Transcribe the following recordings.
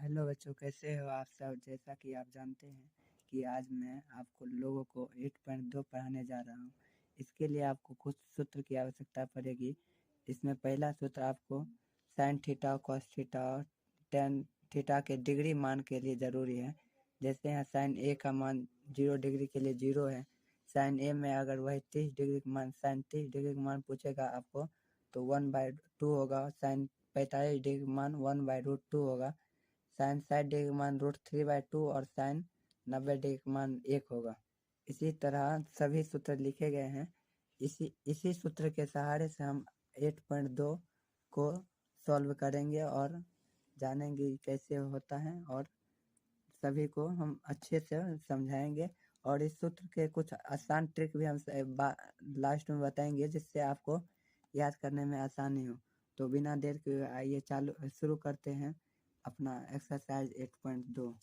Hello बच्चों, कैसे हो आप सब। जैसा कि आप जानते हैं कि आज मैं आपको लोगों को 8.2 पढ़ाने जा रहा हूँ। इसके लिए आपको कुछ सूत्र की आवश्यकता पड़ेगी। इसमें पहला सूत्र आपको साइन थीटा कॉस थीटा और टेन थीटा के डिग्री मान के लिए ज़रूरी है। जैसे यहाँ साइन ए का मान 0 डिग्री के लिए 0 है। साइन ए में अगर वही 30 डिग्री का मान साइन 30 डिग्री का मान पूछेगा आपको तो 1/2 होगा। साइन 45 डिग्री का मान 1/√2 होगा। साइन 60 डिग्री का मान √3/2 और साइन 90 डिग्री का मान 1 होगा। इसी तरह सभी सूत्र लिखे गए हैं। इसी सूत्र के सहारे से हम 8.2 को सॉल्व करेंगे और जानेंगे कैसे होता है, और सभी को हम अच्छे से समझाएंगे। और इस सूत्र के कुछ आसान ट्रिक भी हम लास्ट में बताएंगे, जिससे आपको याद करने में आसानी हो। तो बिना देर के आइए शुरू करते हैं अपना एक्सरसाइज 8.2।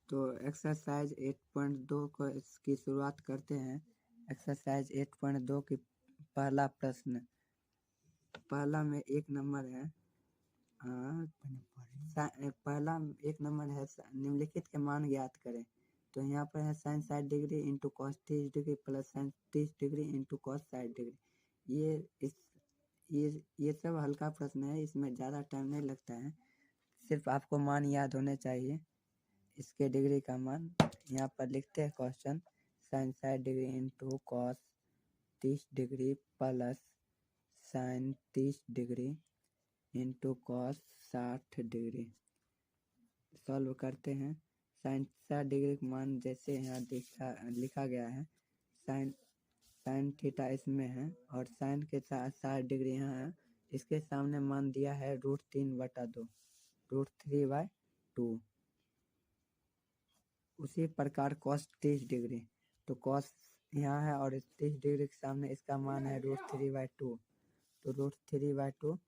तो एक्सरसाइज 8.2 को इसकी शुरुआत करते हैं। एक्सरसाइज 8.2 की पहला प्रश्न, पहला में 1 नंबर है। पहला 1 नंबर है निम्नलिखित के मान ज्ञात करें। तो यहाँ पर है sine 60 degree into cos 30 degree plus sine 30 degree into cos 60 degree. ये सब हल्का प्रश्न है, इसमें ज़्यादा टाइम नहीं लगता है। सिर्फ आपको मान याद होने चाहिए, इसके डिग्री का मान। यहाँ पर लिखते हैं question, sine 60 degree into cos 30 degree plus sine 30 degree into cos 60 degree. Solve करते हैं। साइन 60 डिग्री का मान जैसे यहाँ लिखा गया है, साइन थीटा इसमें है और साइन के साथ 60 डिग्री यहाँ है। इसके सामने मान दिया है √3/2, √3/2। उसी प्रकार कॉस 30 डिग्री, तो कॉस यहाँ है और 30 डिग्री के सामने इसका मान है √3/2, तो √3/2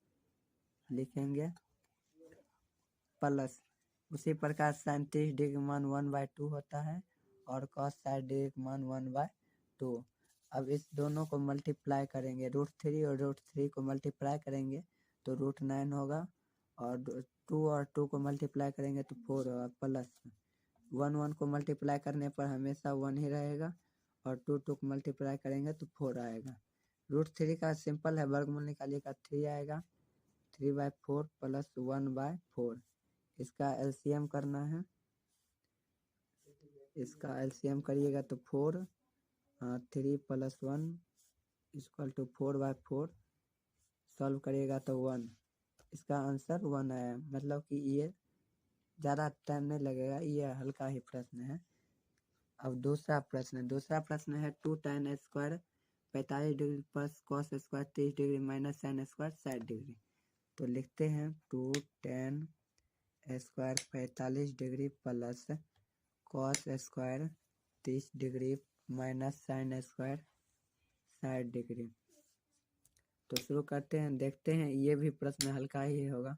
लिखेंगे प्लस। उसी प्रकार साइन 30 डिग्री का मान 1/2 होता है और कॉस 60 डिग्री का मान 1/2। अब इस दोनों को मल्टीप्लाई करेंगे, √3 और √3 को मल्टीप्लाई करेंगे तो √9 होगा, और 2 और 2 को मल्टीप्लाई करेंगे तो 4 होगा, प्लस 1 को मल्टीप्लाई करने पर हमेशा 1 ही रहेगा, और 2 को मल्टीप्लाई करेंगे तो 4 आएगा। √3 का सिंपल है, वर्गमूल निकालिएगा 3 आएगा, 3/4 प्लस 1/4। इसका एलसीएम करना है। इसका एलसीएम करिएगा तो 4, 3 + 1 = 4/4। सॉल्व करिएगा तो 1। इसका आंसर 1 आया, मतलब कि ये ज़्यादा टाइम नहीं लगेगा, ये हल्का ही प्रश्न है। अब दूसरा प्रश्न है 2 tan square 45 degree plus cos square 30 degree minus sine square 60 degree. तो लिखते हैं 2 tan square 45 degree plus cos square 30 degree minus sine square 60 degree. तो शुरू करते हैं, देखते हैं, ये भी प्रश्न हल्का ही होगा।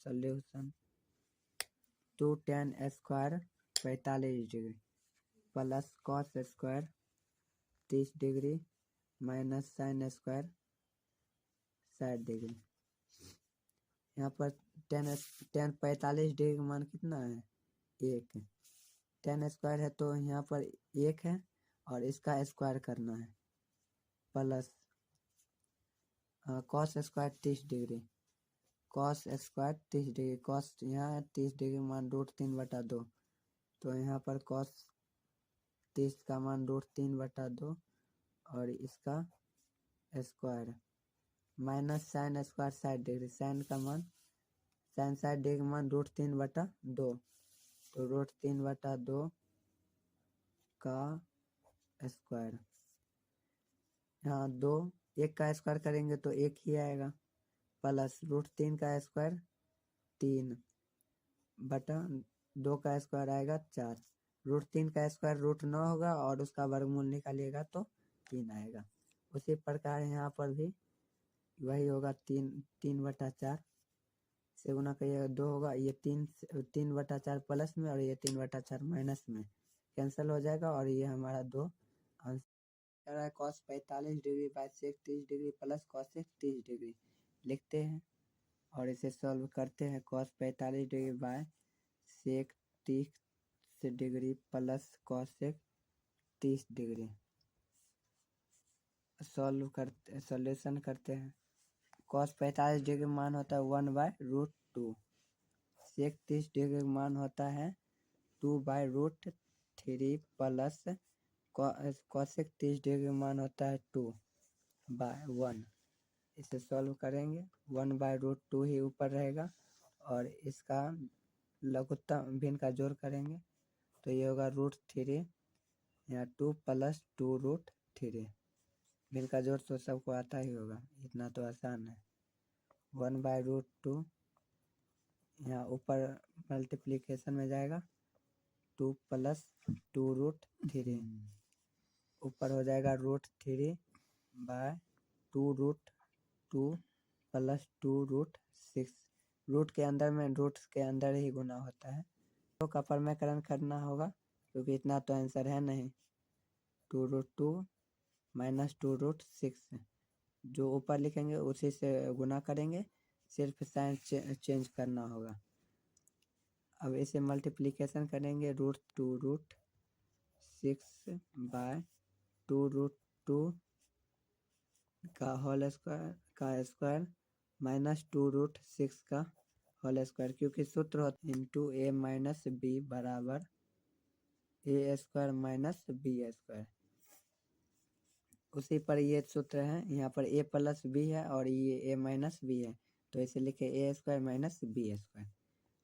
Solution 2 tan square 45 degree plus cos square 30 degree minus sine square 60 degree. यहाँ पर tan 45 डिग्री का मान कितना है, 1। tan स्क्वायर है तो यहाँ पर 1 है और इसका स्क्वायर करना है, plus cos square 30 degree, cos square 30 degree, cos यहाँ 30 डिग्री मान √3/2, तो यहाँ पर कॉस 30 का मान √3/2 और इसका square minus sine square 60 degree, sine 60 degree का मान √3/2, तो √3/2 का स्क्वायर। यहाँ 2, 1 का स्क्वायर करेंगे तो 1 ही आएगा, प्लस √3 का स्क्वायर 3/2 का स्क्वायर आएगा 4। √3 का स्क्वायर √9 होगा और उसका वर्गमूल निकालिएगा तो 3 आएगा। उसी प्रकार यहाँ पर भी वही होगा, 3/4 से गुना करिएगा 2 होगा। ये 3/4 प्लस में और ये 3/4 माइनस में कैंसिल हो जाएगा, और ये हमारा 2 आंसर है। Cos 45 degree by sec 30 degree plus cos 30 degree लिखते हैं। और इसे सॉल्व करते हैं। cos 45 degree by sec 30 degree plus cosec 30 degree solution करते हैं। cos 45 डिग्री मान होता है 1/√2। sec 30 डिग्री का मान होता है 2/√3 प्लस cosec 30 डिग्री का मान होता है 2/1। इसे सॉल्व करेंगे 1/√2 ही ऊपर रहेगा और इसका लघुत्तम भिन्न का जोड़ करेंगे तो ये होगा √3 या 2 प्लस 2√3। भिन्न का जोड़ तो सबको आता ही होगा, इतना तो आसान है। 1/√2 यहाँ ऊपर मल्टीप्लिकेशन में जाएगा 2 प्लस 2√3 ऊपर हो जाएगा √3 बाय 2√2 प्लस 2√6। रूट के अंदर में रूट के अंदर ही गुना होता है तो का परमेकरण करना होगा क्योंकि इतना तो आंसर है नहीं। 2√2 माइनस 2√6 जो ऊपर लिखेंगे उसी से गुना करेंगे, सिर्फ साइन चेंज करना होगा। अब इसे मल्टीप्लिकेशन करेंगे √2√6 बाय 2√2 का होल स्क्वायर माइनस 2√6 का होल स्क्वायर, क्योंकि सूत्र होता है इंटू ए माइनस बी बराबर ए स्क्वायर माइनस बी स्क्वायर। उसी पर ये सूत्र है, यहाँ पर ए प्लस बी है और ये ए माइनस बी है तो इसे लिखे ए स्क्वायर माइनस बी स्क्वायर।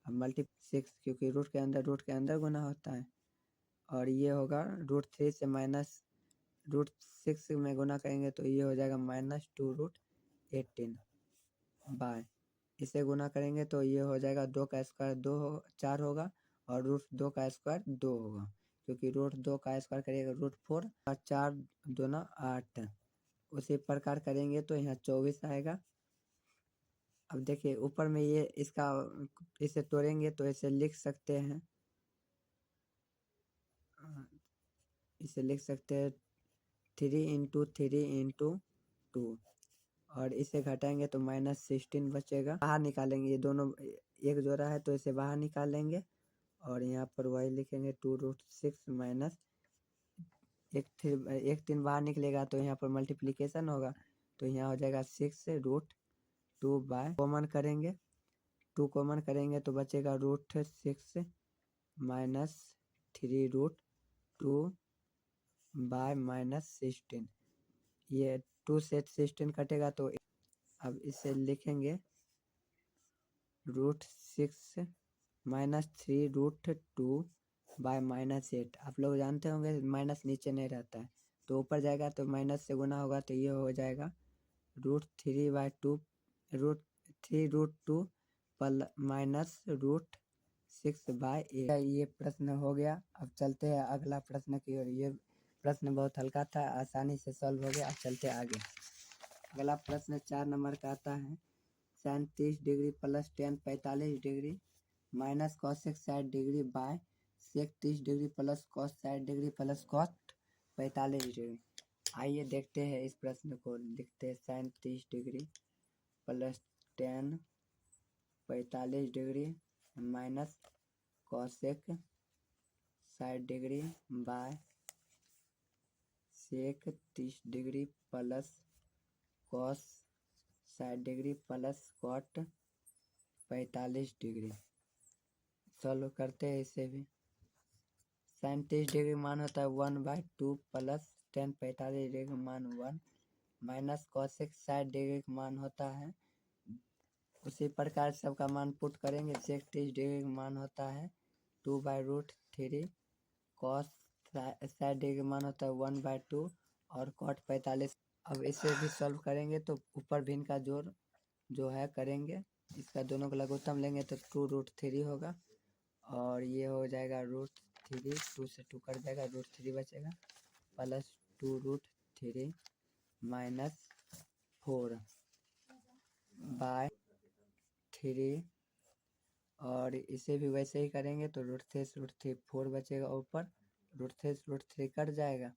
अब मल्टीप्लाई 6 क्योंकि रूट के अंदर गुना होता है और ये होगा √3 से माइनस √6 में गुना करेंगे तो ये हो जाएगा माइनस 2√18 बाय इसे गुना करेंगे तो ये हो जाएगा 2 का स्क्वायर 4 होगा और √2 का स्क्वायर 2 होगा, क्योंकि √2 का स्क्वायर करिएगा √4 और 4 दूना 8। उसी प्रकार करेंगे तो यहाँ 24 आएगा। अब देखिए ऊपर में ये इसे तोड़ेंगे तो इसे लिख सकते हैं, हैं 3 इंटू 3 इंटू 2 और इसे घटाएंगे तो माइनस 16 बचेगा। बाहर निकालेंगे, ये दोनों एक जोड़ा है तो इसे बाहर निकालेंगे और यहाँ पर वही लिखेंगे 2√6 माइनस 3 बाहर निकलेगा तो यहाँ पर मल्टीप्लिकेशन होगा तो यहाँ हो जाएगा 6√2 बाय कॉमन करेंगे 2 कॉमन करेंगे तो बचेगा √6 माइनस 3√2 बाय माइनस 16। ये 2 से 16 कटेगा तो अब इसे लिखेंगे √6 माइनस 3√2 बाय माइनस 8। आप लोग जानते होंगे माइनस नीचे नहीं रहता है तो ऊपर जाएगा तो माइनस से गुना होगा तो ये हो जाएगा √3/2 √3√2 माइनस √6/8। ये प्रश्न हो गया। अब चलते हैं अगला प्रश्न की ओर। ये प्रश्न बहुत हल्का था, आसानी से सॉल्व हो गया। अब चलते आगे। अगला प्रश्न 4 नंबर का आता है sin 30 degree plus tan 45 degree minus cosec 60 degree by sec 30 degree plus cos 60 degree plus cot 45 degree. आइए देखते हैं इस प्रश्न को। लिखते हैं sin 30 degree plus tan 45 degree minus cosec 60 degree by sec 30 degree plus cos 60 degree plus cot 45 degree. Solve करते हैं इसे भी। sin 30 डिग्री मान होता है 1/2 प्लस tan 45 डिग्री का मान 1 माइनस cosec 60 डिग्री का मान होता है, उसी प्रकार सबका मान पुट करेंगे। sec 30 डिग्री का मान होता है 2/√3 cos 60 डिग्री का मान होता है 1/2 और cot 45। अब इसे भी सॉल्व करेंगे तो ऊपर भिन्न का जोड़ जो है करेंगे, इसका दोनों का लघुत्तम लेंगे तो 2√3 होगा और ये हो जाएगा √3 2 से 2 कट जाएगा √3 बचेगा प्लस 2√3 माइनस 4/3 और इसे भी वैसे ही करेंगे तो √3 4 बचेगा ऊपर, √3 कट जाएगा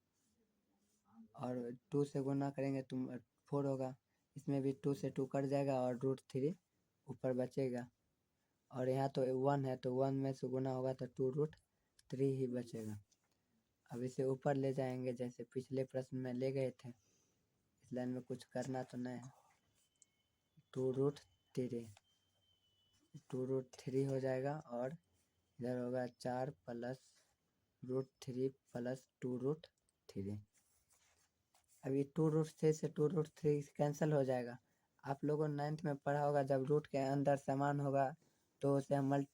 और 2 से गुना करेंगे तो 4 होगा। इसमें भी 2 से 2 कट जाएगा और √3 ऊपर बचेगा, और यहाँ तो 1 है तो 1 में से गुना होगा तो 2√3 ही बचेगा। अब इसे ऊपर ले जाएंगे जैसे पिछले प्रश्न में ले गए थे। इस लाइन में कुछ करना तो नहीं है। 2√3 हो जाएगा, और इधर होगा 4 प्लस √3 प्लस 2√3। अभी 2√3 से 2√3 कैंसिल हो जाएगा। आप लोगों ने 9th में पढ़ा होगा, जब रूट के अंदर समान होगा तो उसे हम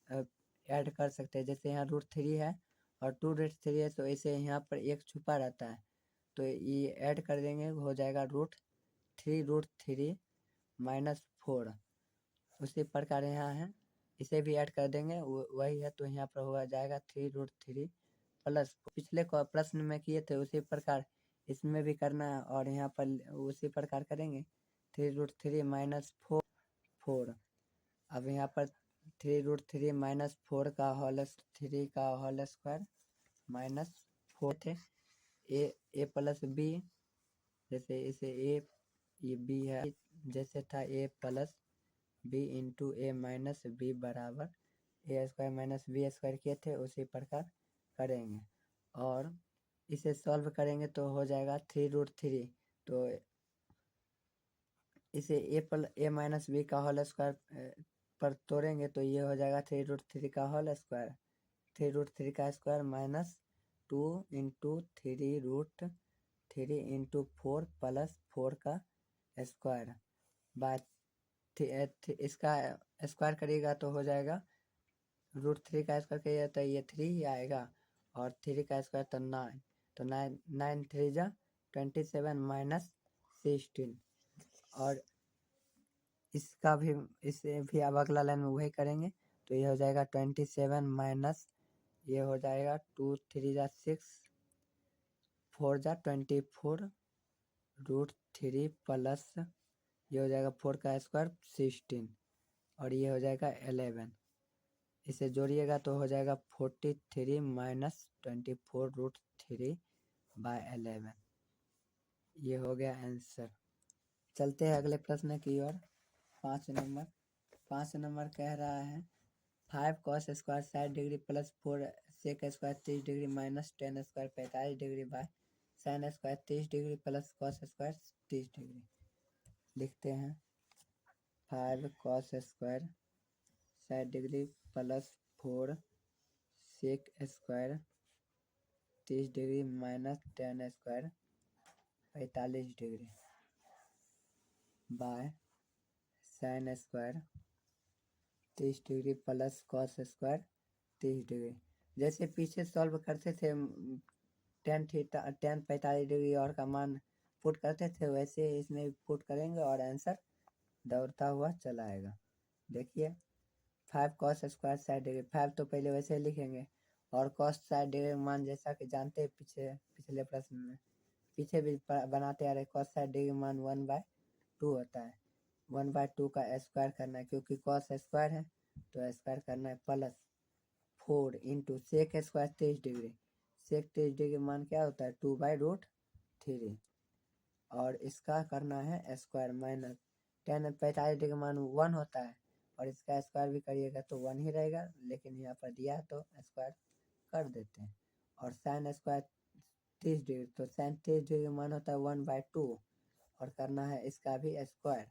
ऐड कर सकते हैं। जैसे यहाँ √3 है और 2√3 है, तो इसे यहाँ पर एक छुपा रहता है, तो ये ऐड कर देंगे, हो जाएगा √3 -4। उसी प्रकार यहाँ है, इसे भी ऐड कर देंगे, वही है, तो यहाँ पर होगा जाएगा 3√3 प्लस। पिछले प्रश्न में किए थे उसी प्रकार इसमें भी करना है, और यहाँ पर उसी प्रकार करेंगे 3√3 -4। अब यहाँ पर 3√3 -4 का होल 3 का होल स्क्वायर -4 थे। ए प्लस बी, जैसे इसे ए, ये बी है, जैसे था ए प्लस बी इंटू ए माइनस बी बराबर ए स्क्वायर माइनस बी स्क्वायर किए थे, उसी प्रकार करेंगे। और इसे सॉल्व करेंगे तो हो जाएगा 3√3, तो इसे ए माइनस बी का होल स्क्वायर पर तोड़ेंगे तो ये हो जाएगा 3√3 का होल स्क्वायर, 3√3 का स्क्वायर -2 इंटू 3√3 इंटू 4 प्लस 4 का स्क्वायर बाय इसका स्क्वायर करिएगा तो हो जाएगा √3 का स्क्वायर करिएगा तो ये 3 ही आएगा, और 3 का स्क्वायर तो 9, तो 9 3 जा 27 -16। और इसका भी, इसे भी अब अगला लाइन में वही करेंगे, तो ये हो जाएगा 27 माइनस, ये हो जाएगा 2 3 जा 6 4 जा 24 √3 प्लस ये हो जाएगा 4 का स्क्वायर 16, और ये हो जाएगा 11। इसे जोड़िएगा तो हो जाएगा 43 -24 √3 बाय 11। ये हो गया आंसर। चलते हैं अगले प्रश्न की ओर। 5 नंबर कह रहा है 5 cos square 60 degree plus 4 sec square 30 degree minus 10 square 45 degree by sine square 30 degree plus cos square 30 degree. लिखते हैं 5 cos square 60 degree plus 4 sec square 30 degree minus 10 square 45 degree by sine square 30 degree plus cos square 30 degree. जैसे पीछे solve करते थे 10 45 degree और का मान put करते थे, वैसे इसमें पुट करेंगे और आंसर दौड़ता हुआ चला आएगा। देखिए 5 cos स्क्वायर 60 डिग्री, 5 तो पहले वैसे ही लिखेंगे, और cos 60 डिग्री मान जैसा कि जानते हैं पिछले प्रश्न में पीछे भी बनाते आ रहे, cos 60 डिग्री मान 1/2 होता है। 1/2 का स्क्वायर करना है, क्योंकि cos स्क्वायर है तो स्क्वायर करना है, plus 4 into sec square 30 degree, sec 30 degree मान क्या होता है 2/√3, और इसका करना है स्क्वायर माइनस 10 45 डिग्री मान 1 होता है, और इसका स्क्वायर भी करिएगा तो 1 ही रहेगा, लेकिन यहाँ पर दिया है तो स्क्वायर कर देते हैं। और साइन स्क्वायर 30 डिग्री, तो साइन 30 डिग्री मान होता है 1/2, और करना है इसका भी स्क्वायर।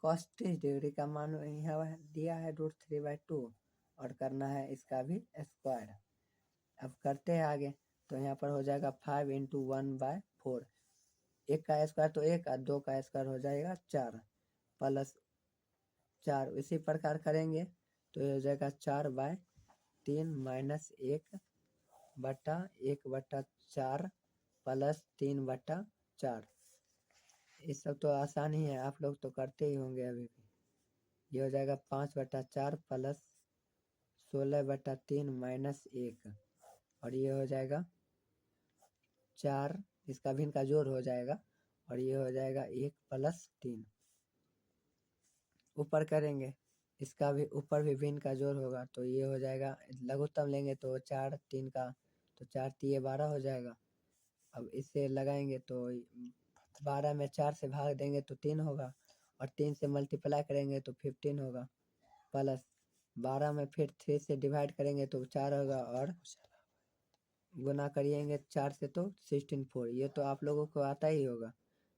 कॉस 30 डिग्री का मान यहाँ दिया है √3/2, और करना है इसका भी स्क्वायर। अब करते हैं आगे, तो यहाँ पर हो जाएगा 5 इंटू 1/4, एक का स्क्वायर तो एक, 2 का स्क्वायर हो जाएगा 4 प्लस 4, इसी प्रकार करेंगे तो ये हो जाएगा 4/3 माइनस 1/1/4 प्लस 3/4। ये सब तो आसान ही है, आप लोग तो करते ही होंगे अभी भी। ये हो जाएगा 5/4 प्लस 16/3 माइनस 1, और ये हो जाएगा 4, इसका भी इनका जोड़ हो जाएगा, और ये हो जाएगा 1 प्लस 3। ऊपर करेंगे, इसका भी ऊपर भी भिन्न का जोड़ होगा, तो ये हो जाएगा, लघुत्तम लेंगे तो 4 3 का, तो 4 3 12 हो जाएगा। अब इसे लगाएंगे तो 12 में 4 से भाग देंगे तो 3 होगा, और 3 से मल्टीप्लाई करेंगे तो 15 होगा। प्लस 12 में फिर 3 से डिवाइड करेंगे तो 4 होगा और गुना करिएंगे 4 से तो 16 4। ये तो आप लोगों को आता ही होगा,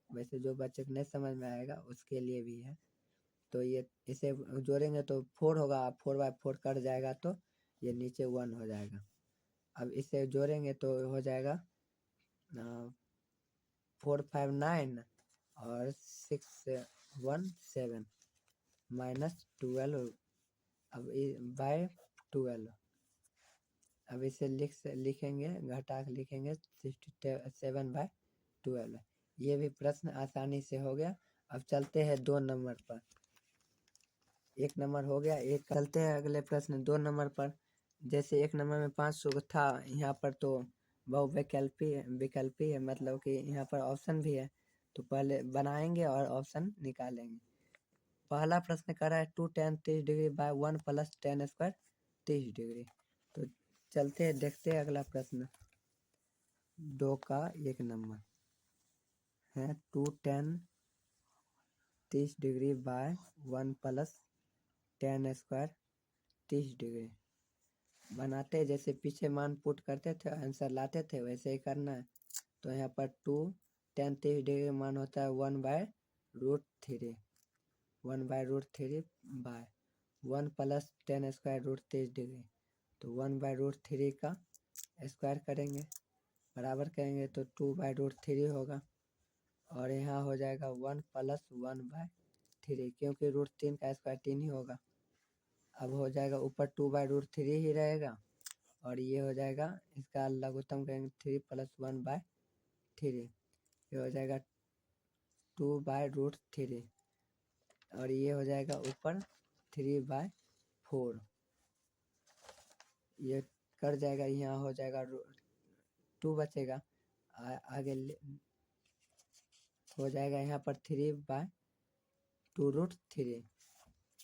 वैसे जो बच्चे को नहीं समझ में आएगा उसके लिए भी है। तो ये इसे जोड़ेंगे तो 4 होगा, 4/4 कट जाएगा तो ये नीचे 1 हो जाएगा। अब इसे जोड़ेंगे तो हो जाएगा 4 5 9 और 6 1 7 -12 अब बाय 12। अब इसे लिखेंगे, घटा के लिखेंगे 67/12। ये भी प्रश्न आसानी से हो गया। अब चलते हैं 2 नंबर पर। 1 नंबर हो गया, एक चलते हैं अगले प्रश्न 2 नंबर पर। जैसे 1 नंबर में 500 था, यहाँ पर तो विकल्पी है, मतलब कि यहाँ पर ऑप्शन भी है। तो पहले बनाएंगे और ऑप्शन निकालेंगे। पहला प्रश्न कर रहा है 2 tan 30 degree by 1 + tan square 30 degree. तो चलते हैं देखते हैं अगला प्रश्न 2 का 1 नंबर है 2 tan 30 degree by 1 + tan square 30 degree. बनाते जैसे पीछे मान पुट करते थे आंसर लाते थे वैसे ही करना है। तो यहाँ पर 2 tan 30 डिग्री मान होता है 1/√3 1/√3 बाय 1 + tan स्क्वायर √30 डिग्री। तो 1/√3 का स्क्वायर करेंगे, बराबर करेंगे तो 2/√3 होगा और यहाँ हो जाएगा 1 + 1/3 क्योंकि √3 का स्क्वायर 3 ही होगा। अब हो जाएगा ऊपर 2/√3 ही रहेगा और ये हो जाएगा इसका लघुत्तम करेंगे 3 + 1/3। ये हो जाएगा 2/√3 और ये हो जाएगा ऊपर 3/4। ये कर जाएगा, यहाँ हो जाएगा 2 बचेगा, आगे हो जाएगा यहाँ पर 3/2√3।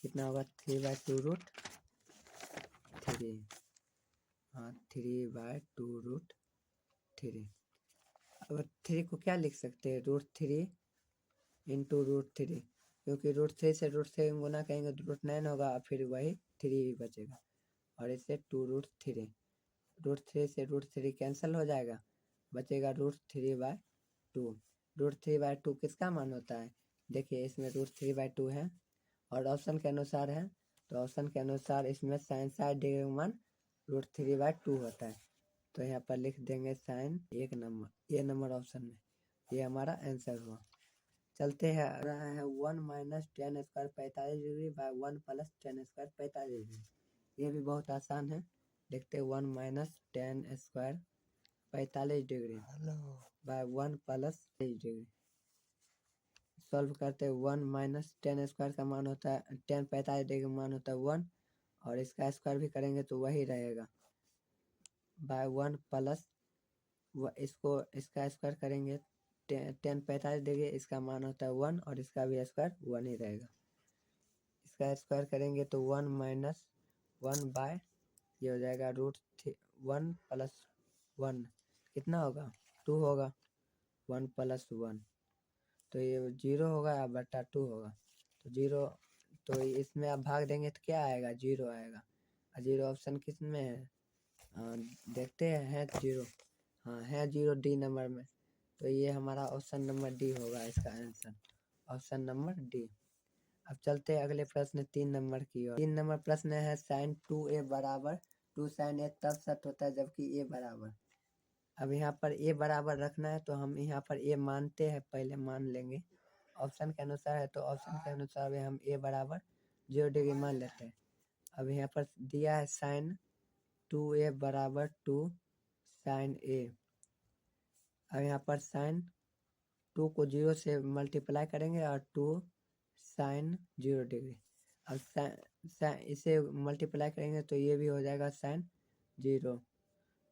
कितना होगा 3/2√3। हाँ 3/2√3। अब 3 को क्या लिख सकते हैं √3 × √3, क्योंकि √3 से √3 गुना करेंगे तो √9 होगा, फिर वही 3 ही बचेगा और इससे 2√3। √3 से √3 कैंसिल हो जाएगा, बचेगा √3/2। √3/2 किसका मान होता है? देखिए इसमें √3/2 है और ऑप्शन के अनुसार है, तो ऑप्शन के अनुसार इसमें साइन 60 डिग्री का मान √3/2 होता है। तो यहाँ पर लिख देंगे साइन 1 नंबर, ये नंबर ऑप्शन में, ये हमारा आंसर हुआ। चलते हैं रहा है 1 - tan square 45 degree bye 1 + tan square 45 degree. ये भी बहुत आसान है, देखते हैं 1 - tan square 45 degree bye 1 + 30 degree. Solve करते हैं 1 - tan स्क्वायर का मान होता है tan 45 डिग्री का मान होता है 1 और इसका स्क्वायर भी करेंगे तो वही रहेगा बाय 1 + इसका स्क्वायर करेंगे tan 45 डिग्री, इसका मान होता है 1 और इसका भी स्क्वायर 1 ही रहेगा। इसका स्क्वायर करेंगे तो 1 - 1 बाय ये हो जाएगा √1 + 1 कितना होगा 2 होगा 1 + 1 तो ये 0 होगा या बटा 2 होगा तो 0। तो इसमें आप भाग देंगे तो क्या आएगा 0 आएगा। 0 ऑप्शन किस में है? देखते हैं 0, हाँ है 0 डी नंबर में। तो ये हमारा ऑप्शन नंबर डी होगा इसका आंसर, ऑप्शन नंबर डी। अब चलते हैं अगले प्रश्न 3 नंबर की ओर। 3 नंबर प्रश्न है sin 2a बराबर 2 sin a तब सत्य होता है जबकि a बराबर। अब यहाँ पर a बराबर रखना है तो हम यहाँ पर a मानते हैं, पहले मान लेंगे। ऑप्शन के अनुसार है तो ऑप्शन के अनुसार हम a बराबर 0 डिग्री मान लेते हैं। अब यहाँ पर दिया है sin 2a बराबर 2 sin a। अब यहाँ पर sin 2 को 0 से मल्टीप्लाई करेंगे और 2 sin 0 डिग्री। अब इसे मल्टीप्लाई करेंगे तो ये भी हो जाएगा sin 0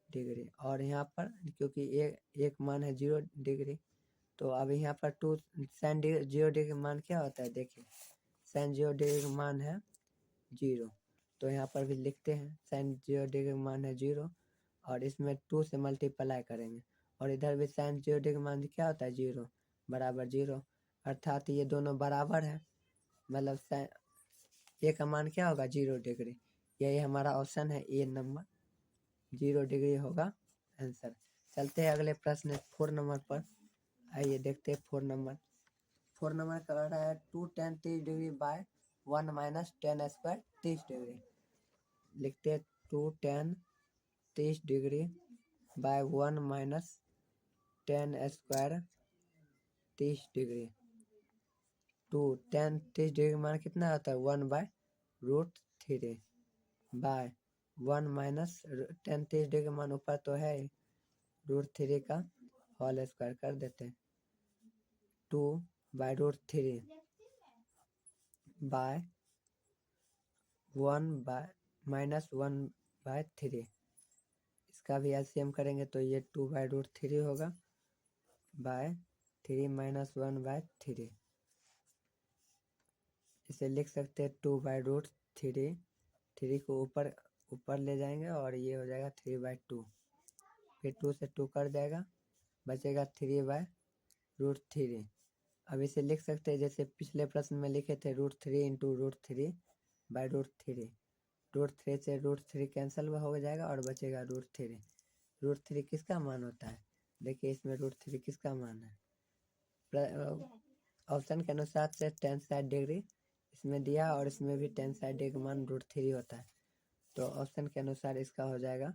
डिग्री और यहाँ पर क्योंकि एक मान है 0 डिग्री तो अब यहाँ पर 2 sin 0 डिग्री मान क्या होता है? देखिए sin 0 डिग्री का मान है 0, तो यहाँ पर भी लिखते हैं sin 0 डिग्री मान है 0 और इसमें 2 से मल्टीप्लाई करेंगे और इधर भी sin 0 डिग्री मान क्या होता है 0 बराबर 0, अर्थात ये दोनों बराबर है। मतलब ए का मान क्या होगा 0 डिग्री। यही हमारा ऑप्शन है ए नंबर 0 डिग्री होगा आंसर। चलते हैं अगले प्रश्न 4 नंबर पर। आइए देखते हैं 4 नंबर। 4 नंबर का रहा है 2 tan 30 degree by 1 minus tan square 30 degree. लिखते हैं 2 tan 30 degree by 1 minus tan square 30 degree. 2 tan 30 degree मान कितना होता है 1/√3 बाय 1 माइनस tan 30 डिग्री मान ऊपर तो है √3 का होल स्क्वायर कर देते हैं। 2/√3 बाय 1 बाय माइनस 1/3। इसका भी एलसीएम करेंगे तो ये 2/√3 होगा बाय 3 माइनस 1/3। इसे लिख सकते हैं 2/√3। 3 को ऊपर ले जाएंगे और ये हो जाएगा 3/2। फिर 2 से 2 कट जाएगा, बचेगा 3/√3। अब इसे लिख सकते हैं जैसे पिछले प्रश्न में लिखे थे √3 इंटू √3/√3। √3 से √3 कैंसिल हो जाएगा और बचेगा √3। √3 किसका मान होता है? देखिए इसमें √3 किसका मान है। ऑप्शन के अनुसार से tan 60 डिग्री इसमें दिया और इसमें भी tan 60 डिग्री मान √3 होता है। तो ऑप्शन के अनुसार इसका हो जाएगा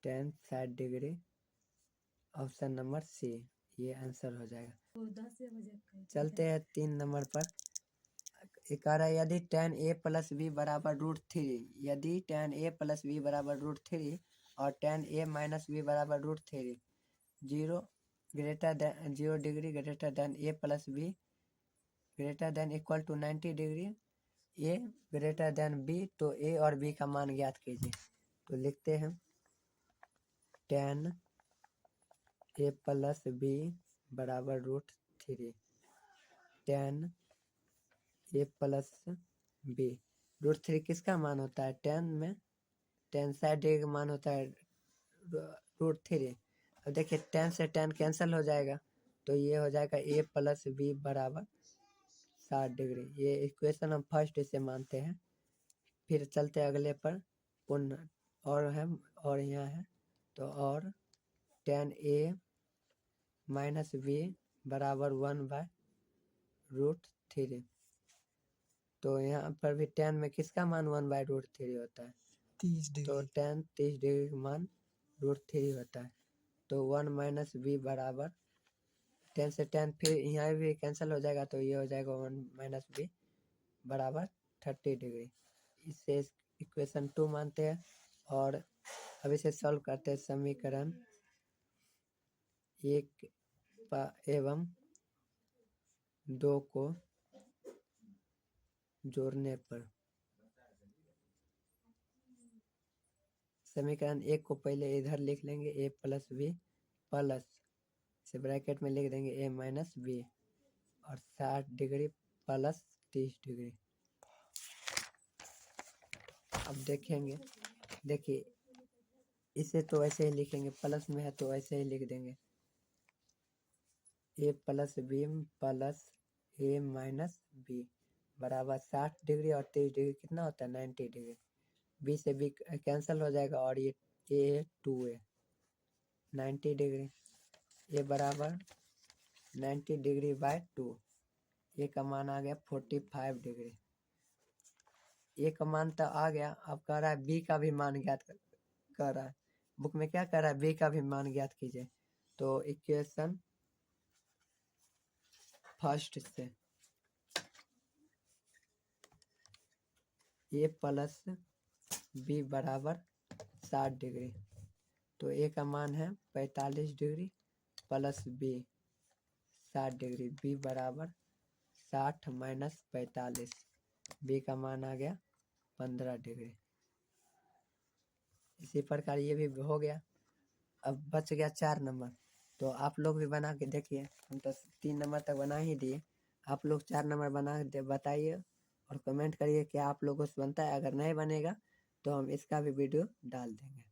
tan 60 degree, option number C, ये आंसर हो जाएगा। चलते हैं 3 नंबर पर। एक आ रहा है यदि tan a प्लस बी बराबर √3, यदि tan a प्लस बी बराबर √3 और tan a माइनस बी बराबर √3 0 degree greater than a plus B greater than equal to 90 degree, a greater than b, तो a और b का मान ज्ञात कीजिए। तो लिखते हैं tan a प्लस बी बराबर √3। tan a प्लस बी √3 किसका मान होता है? tan में tan 60 डिग्री का मान होता है √3। अब देखिए tan से tan कैंसिल हो जाएगा तो ये हो जाएगा a प्लस बी बराबर 60 डिग्री। ये इक्वेशन हम फर्स्ट इसे मानते हैं। फिर चलते अगले पर पुनः और है और यहाँ है तो और tan a माइनस बी बराबर 1/√3। तो यहाँ पर भी tan में किसका मान 1/√3 होता है? 30 डिग्री। तो tan 30 डिग्री का मान √3 होता है। तो 1 माइनस बी बराबर tan से tan फिर यहाँ भी कैंसिल हो जाएगा तो ये हो जाएगा 1 माइनस बी बराबर 30 डिग्री। इससे इक्वेशन 2 मानते हैं और अब इसे सॉल्व करते हैं। समीकरण 1 एवं 2 को जोड़ने पर समीकरण 1 को पहले इधर लिख लेंगे a प्लस बी प्लस से ब्रैकेट में लिख देंगे a माइनस बी और 60 डिग्री प्लस 30 डिग्री। अब देखेंगे, देखिए इसे तो ऐसे ही लिखेंगे, प्लस में है तो ऐसे ही लिख देंगे a plus B plus a minus B बराबर 60 डिग्री और 30 डिग्री कितना होता है 90 डिग्री। b से b कैंसिल हो जाएगा और ये a 2a 90 डिग्री, ये बराबर 90 डिग्री बाय 2। ये का मान आ गया 45 डिग्री। ये का मान तो आ गया। अब कह रहा है बी का भी मान ज्ञात कर रहा है। बुक में क्या कर रहा है? बी का भी मान ज्ञात कीजिए। तो इक्वेशन फर्स्ट से ए प्लस बी बराबर 60 डिग्री, तो ए का मान है 45 degree plus B 60 degree, B बराबर 60 माइनस 45, बी का मान आ गया 15 डिग्री। इसी प्रकार ये भी हो गया। अब बच गया 4 नंबर। तो आप लोग भी बना के देखिए। हम तो 3 नंबर तक बना ही दिए। आप लोग 4 नंबर बना के बताइए और कमेंट करिए कि आप लोगों से बनता है। अगर नहीं बनेगा तो हम इसका भी वीडियो डाल देंगे।